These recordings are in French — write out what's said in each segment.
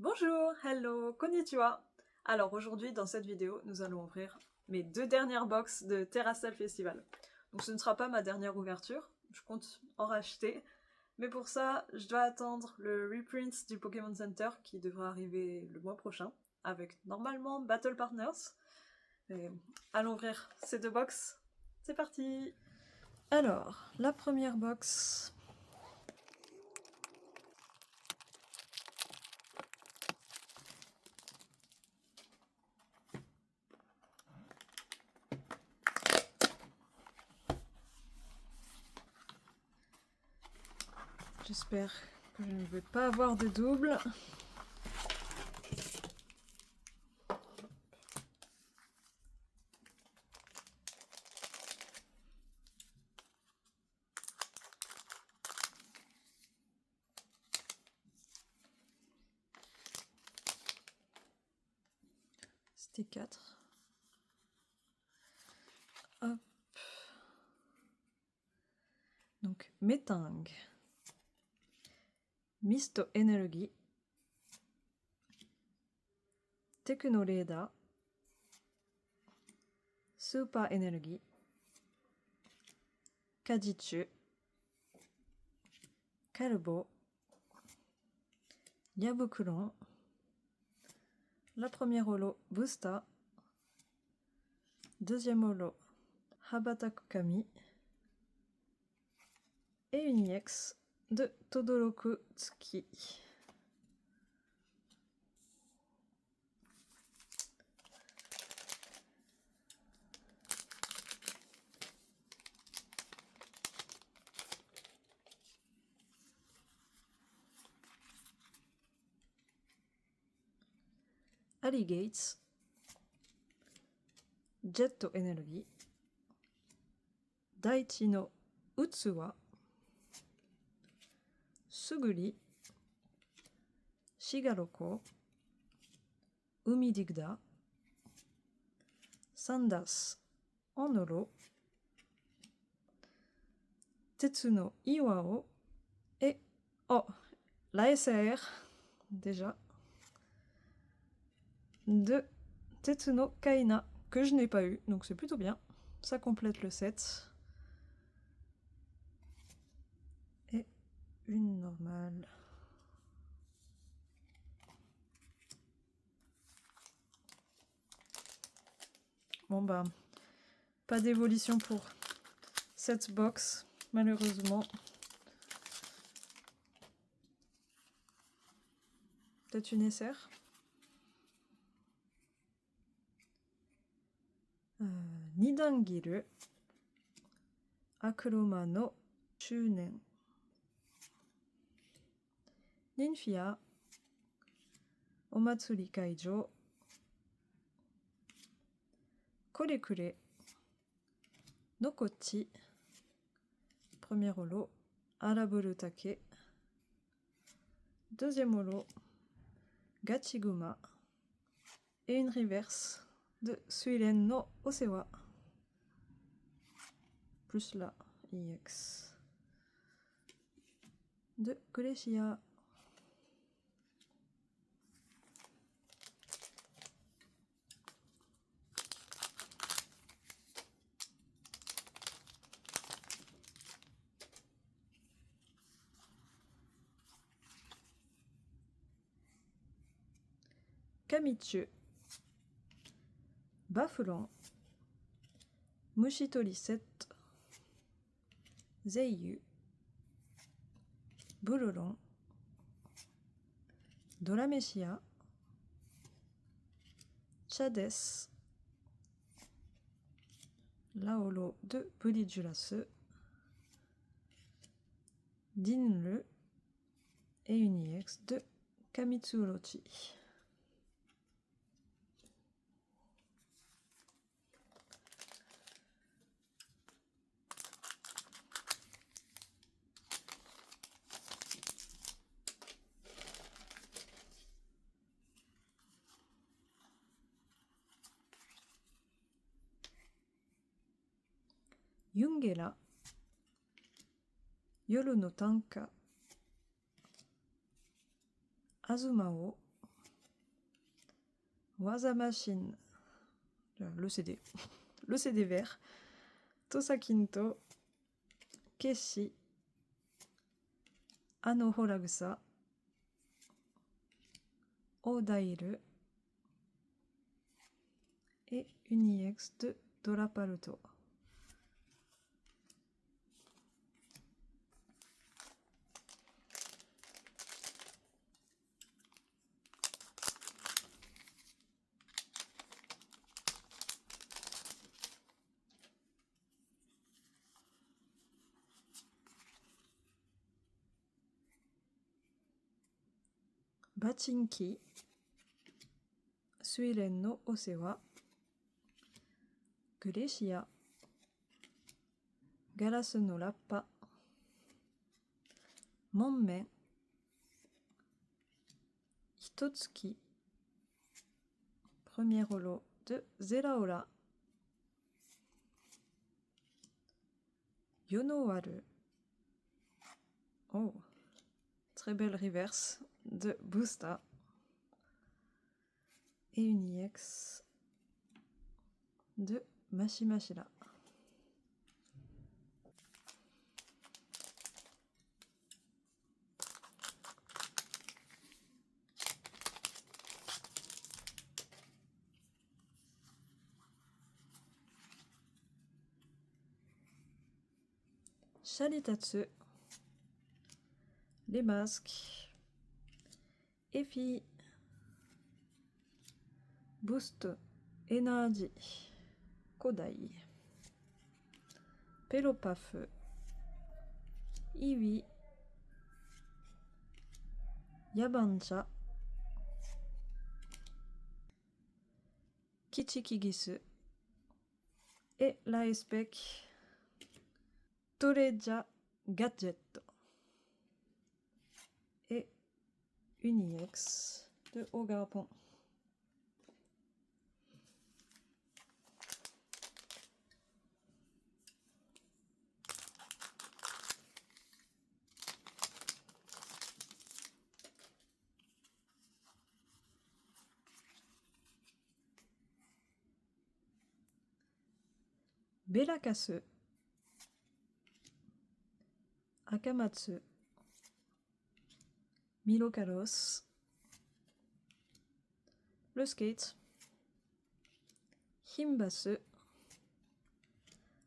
Bonjour, hello, konnichiwa. Alors aujourd'hui, dans cette vidéo, nous allons ouvrir mes 2 dernières box de Terrastal Festival. Donc ce ne sera pas ma dernière ouverture, je compte en racheter. Mais pour ça, je dois attendre le reprint du Pokémon Center qui devra arriver le mois prochain, avec normalement Battle Partners. Et allons ouvrir ces 2 box. C'est parti! Alors, la première box. J'espère que je ne vais pas avoir de double. C'était 4. Hop. Donc, Metang. Misto Energy. Techno Radar. Super Energy. Kajichu. Kalbo. Yabukuron. La première holo, Busta. Deuxième holo, Habata Kami. Et une EX de Todoroku Tsuki. Alligates. Jet Energy. Daichi no Utsuwa. Suguri. Shigaroko. Umidigda. Sandas en holo. Tetsuno Iwao. Et, oh, la SAR, déjà, de Tetsuno Kaina, que je n'ai pas eu, donc c'est plutôt bien. Ça complète le set. Et une normale. Bon bah, pas d'évolution pour cette box, malheureusement. Peut-être une SR. Nidangiru. Akuroma no Shunen. Ninfia. Omatsuri Kaijo. Korekure. Nokochi. Premier holo. Araburu Take. Deuxième holo. Gachiguma. Et une reverse de Suiren no Osewa. Plus la EX de Goleshia. Kamichu. Bafuran. Mushitori 7. Zeiyu. Boloron. Dorameshia. Chades. La holo de Polyjurace. Dinle. Et une EX de Kamitsu Orochi. Yungela. Yoru no Tanka. Azumao. Waza Machine, le CD, le CD vert, Tosakinto, Keshi, Ano Horagusa, Odairu et une EX de Doraparuto. Bachinki, Suiren no Osewa, Glacia, Garasu no Rappa, Monmen, Hitotsuki, premier holo de Zeraora, Yonowaru, oh, très belle reverse de Busta, et une EX de Mashimashira. Sharitatsu, les masques, Efi, Boost, Energy, Kodai, Pelopaf, Iwi, Yabancha, Kichikigisu et la spec Toreja Gadget et une EX de Ogarpon. Belakasu, Akamatsu, Milokaros, le skate, Himbasu,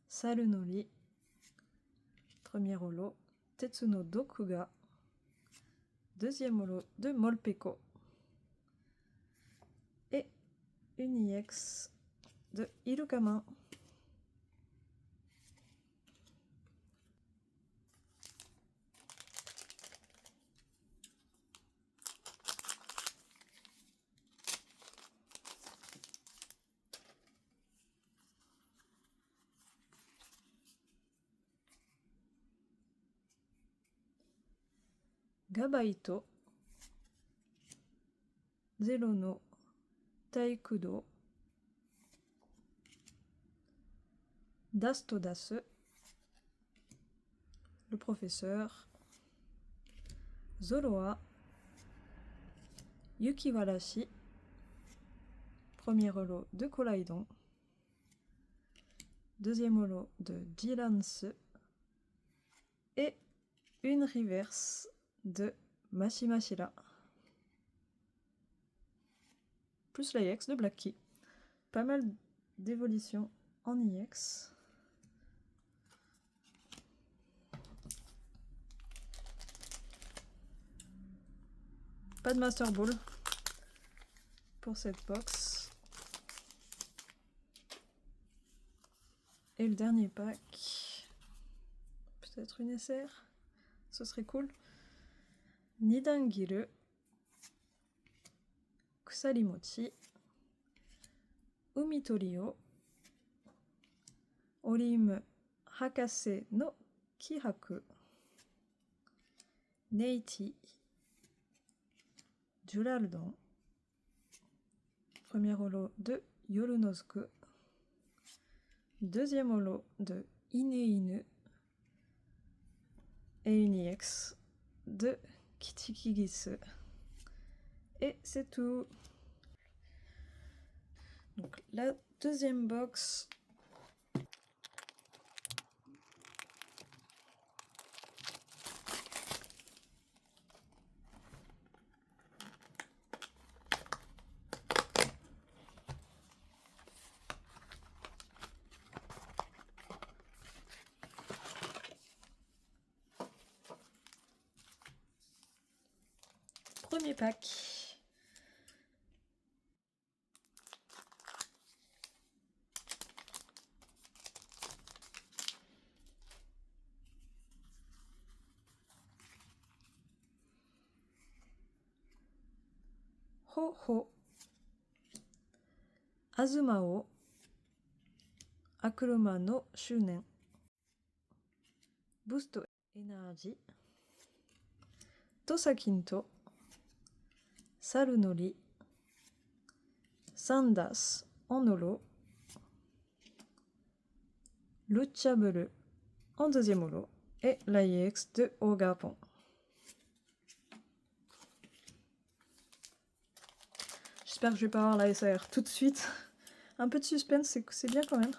Salunori, premier holo, Tetsuno Dokuga, deuxième holo de Molpeko, et une EX de Irukama. Gabaito, Zero no Taikudo, Dastodasu, le professeur, Zoroa, Yukiwarashi, premier holo de Kolaidon, deuxième holo de Jiransu et une reverse de Mashimashira. Plus la EX de Black Key. Pas mal d'évolution en EX. Pas de Master Ball pour cette box. Et le dernier pack, peut-être une SR, ce serait cool. Nidangiru, Kusarimochi, Umitorio, Orim Hakase no Kihaku, Neiti, Duraldon, premier holo de Yorunosuke, deuxième holo de Ineinu et une EX de Kichikigisu. Et c'est tout. Donc la deuxième box. Premier pack. Ho Ho, Azumao, Akuruma no Shunen, Boost Energy, Tosakinto, Sarunori, Sandas en holo, Lucha Bleu en deuxième holo et l'AIX de Ogapon. J'espère que je vais pas avoir la SAR tout de suite. Un peu de suspense, c'est bien quand même.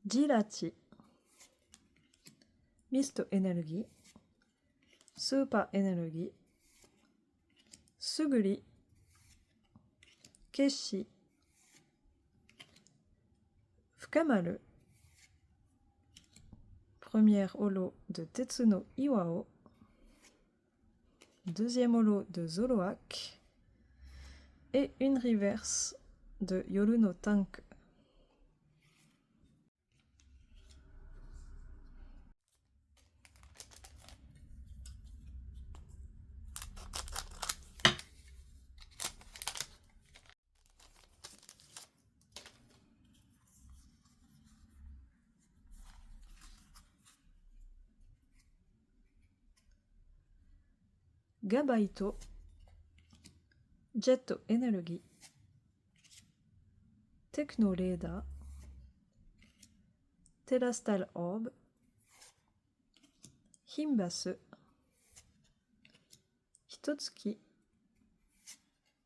Jirachi, Mist Energy, Super Energy, Suguri, Keshi, Fukamaru, première holo de Tetsuno Iwao, deuxième holo de Zoroark et une reverse de Yoru no Tank. Gabaito, Jet Energy, Techno Radar, Terastal Orb, Himbasu, Hitotsuki,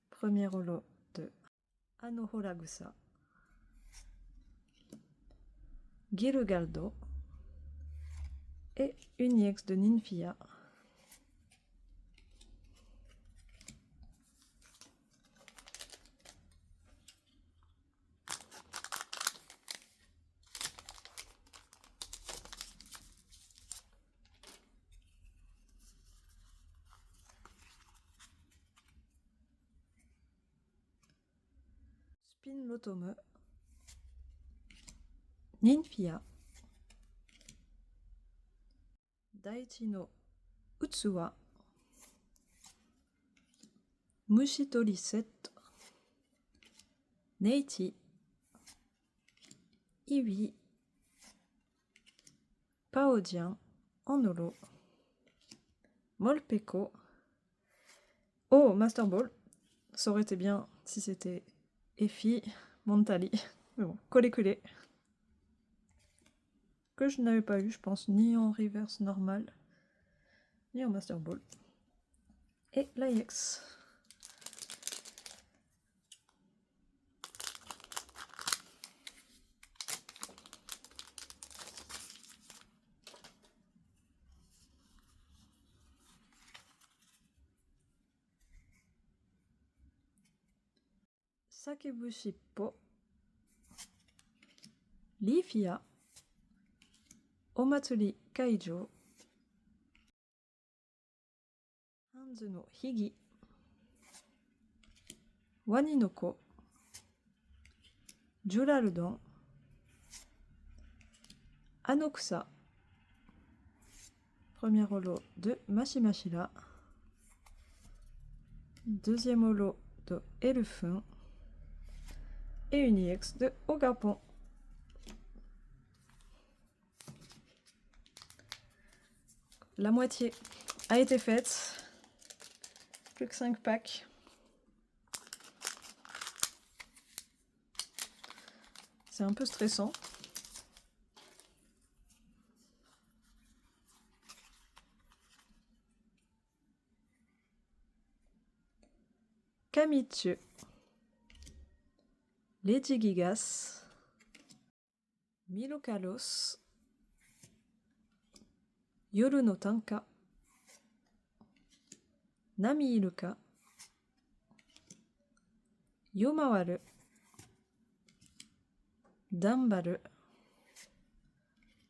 premier holo de Anohoragusa, Girugaldo et une EX de Ninfia. Spin Lotome, Ninfia, Daichi no Utsuwa, Mushitori Set, Neichi, Iwi, Paodian en holo, Molpeko. Oh, Master Ball. Ça aurait été bien si c'était Effie, Montali. Mais bon, collé-collé. Que je n'avais pas eu, je pense, ni en reverse normal, ni en Master Ball. Et l'AX. Sakebushi Po, Lifia, Omatsuri Kaijo, Hanzu no Higi, Waninoko, Juraldon, Anokusa, premier holo de Mashimashira, deuxième holo de Elefun et une EX de Ogapon. La moitié a été faite, plus que 5 packs. C'est un peu stressant. Kamichu, Legigigas, Milokalos, Yoru no Tanka, Nami Iruka, Yomawaru, Danbaru,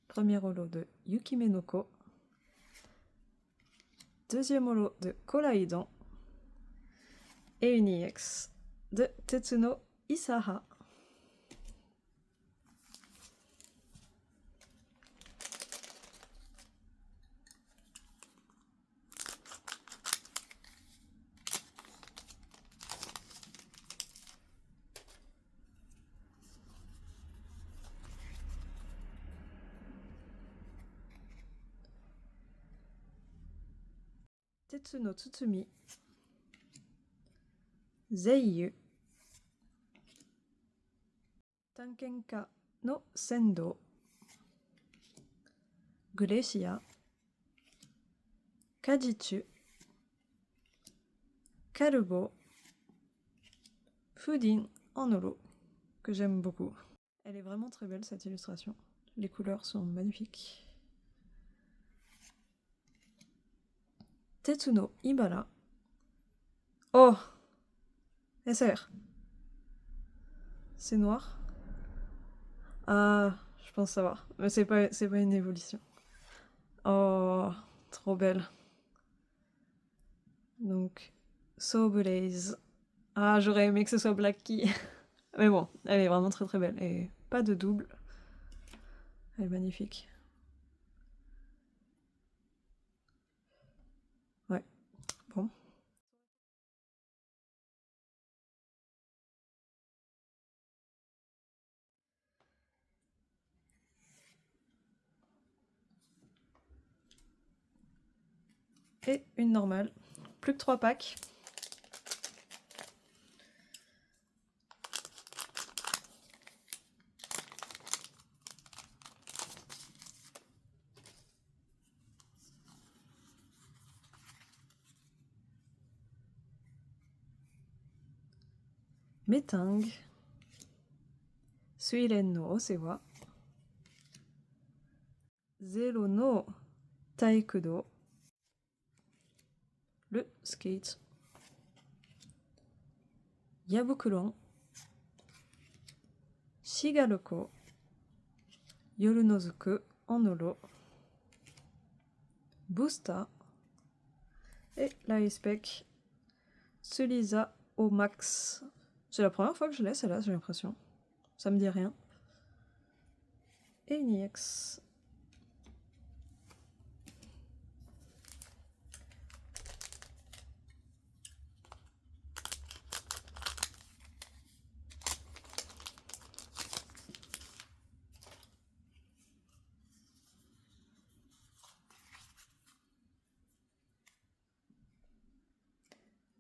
premier holo de Yukime no Ko, deuxième holo de Koraidon, et une EX de Tetsuno Isaha. Tetsuno Tsutsumi, Zeiyu, Tankenka no Sendo, Glacia, Kajichu, Karubo, Fudin en holo, que j'aime beaucoup. Elle est vraiment très belle cette illustration. Les couleurs sont magnifiques. Tetsuno Ibara. Oh, SR. C'est noir. Ah, je pense savoir. Mais c'est pas une évolution. Oh, trop belle. Donc, So Blaze. Ah, j'aurais aimé que ce soit Black Key. Mais bon, elle est vraiment très très belle. Et pas de double. Elle est magnifique. Ouais, bon. Et une normale. Plus que 3 packs. Metang, Suiren no Osewa, Zero no Taikudo, le skate, Yabukuron, Shigaroko, Yorunozuku en holo, Boosta, et la spec Sulisa au max. C'est la première fois que je l'ai celle-là, j'ai l'impression. Ça me dit rien. Et une EX.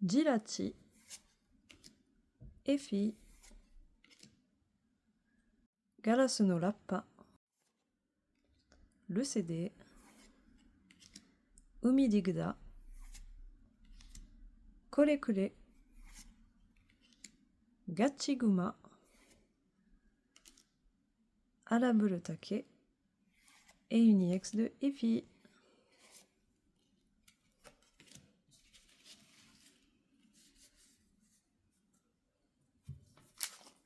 Jirachi, Effie, Garasu no Rappa, le CD, Umidigda, Korekure, Gachiguma, Araburu-take et une EX de Effie.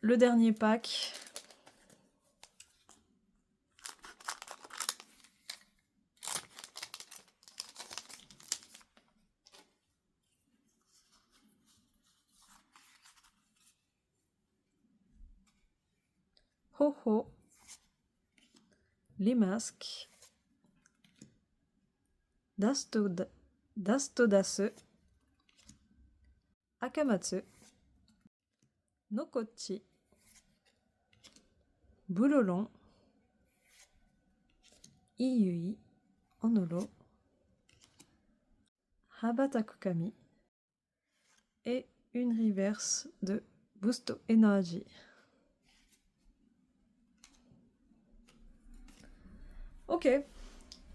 Le dernier pack. Ho-Ho, les masques, Dastodasu, Akamatsu, Nokochi, Boulolon, Iyui en holo, Habatakukami et une reverse de Boosto Energy. Ok,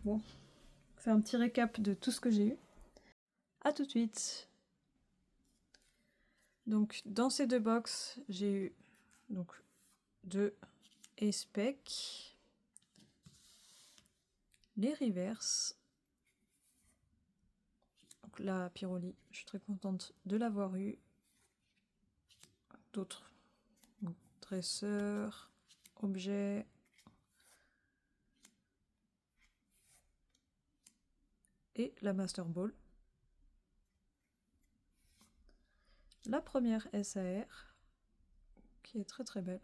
bon, on fait un petit récap de tout ce que j'ai eu. A tout de suite. Donc dans ces deux box, j'ai eu donc 2 Espec, les reverse. Donc la Pyroli, je suis très contente de l'avoir eu. D'autres dresseurs, objets. Et la Master Ball. La première SAR, qui est très très belle.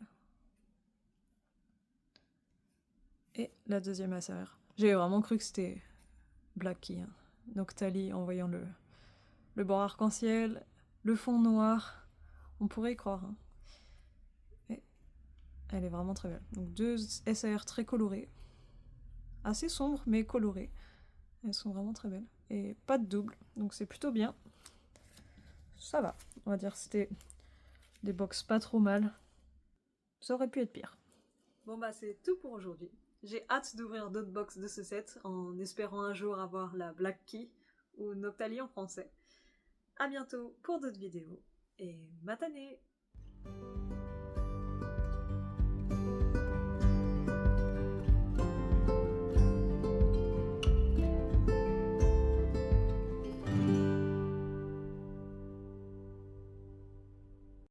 Et la deuxième SAR. J'ai vraiment cru que c'était Black Key. Hein. Noctali en voyant le bord arc-en-ciel, le fond noir. On pourrait y croire. Hein. Et elle est vraiment très belle. Donc 2 SAR très colorées. Assez sombres mais colorées. Elles sont vraiment très belles. Et pas de double, donc c'est plutôt bien. Ça va. On va dire que c'était des box pas trop mal. Ça aurait pu être pire. Bon bah c'est tout pour aujourd'hui. J'ai hâte d'ouvrir d'autres box de ce set en espérant un jour avoir la Black Key ou Noctali en français. A bientôt pour d'autres vidéos et matane!